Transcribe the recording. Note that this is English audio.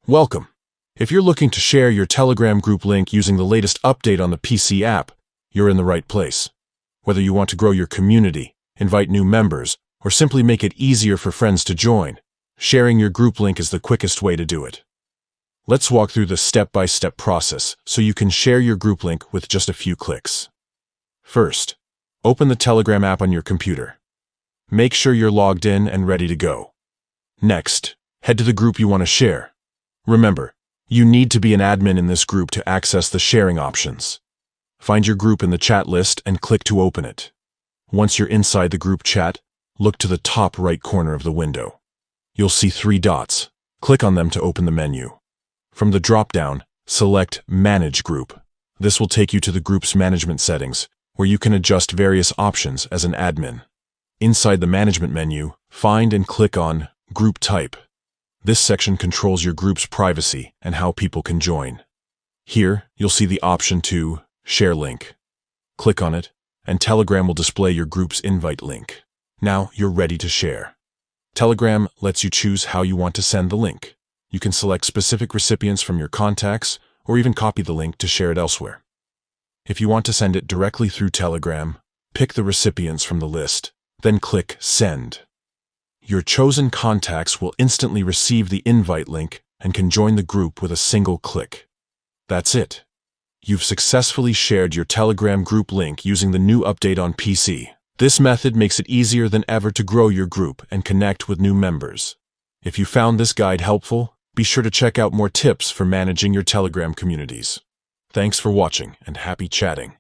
Welcome. If you're looking to share your Telegram group link using the latest update on the PC app, you're in the right place. Whether you want to grow your community, invite new members, or simply make it easier for friends to join, sharing your group link is the quickest way to do it. Let's walk through the step-by-step process so you can share your group link with just a few clicks. First, open the Telegram app on your computer. Make sure you're logged in and ready to go. Next, head to the group you want to share. Remember, you need to be an admin in this group to access the sharing options. Find your group in the chat list and click to open it. Once you're inside the group chat, look to the top right corner of the window. You'll see 3 dots. Click on them to open the menu. From the drop-down, select Manage Group. This will take you to the group's management settings, where you can adjust various options as an admin. Inside the management menu, find and click on Group Type. This section controls your group's privacy and how people can join. Here, you'll see the option to Share Link. Click on it, and Telegram will display your group's invite link. Now you're ready to share. Telegram lets you choose how you want to send the link. You can select specific recipients from your contacts, or even copy the link to share it elsewhere. If you want to send it directly through Telegram, pick the recipients from the list, then click Send. Your chosen contacts will instantly receive the invite link and can join the group with a single click. That's it. You've successfully shared your Telegram group link using the new update on PC. This method makes it easier than ever to grow your group and connect with new members. If you found this guide helpful, be sure to check out more tips for managing your Telegram communities. Thanks for watching and happy chatting.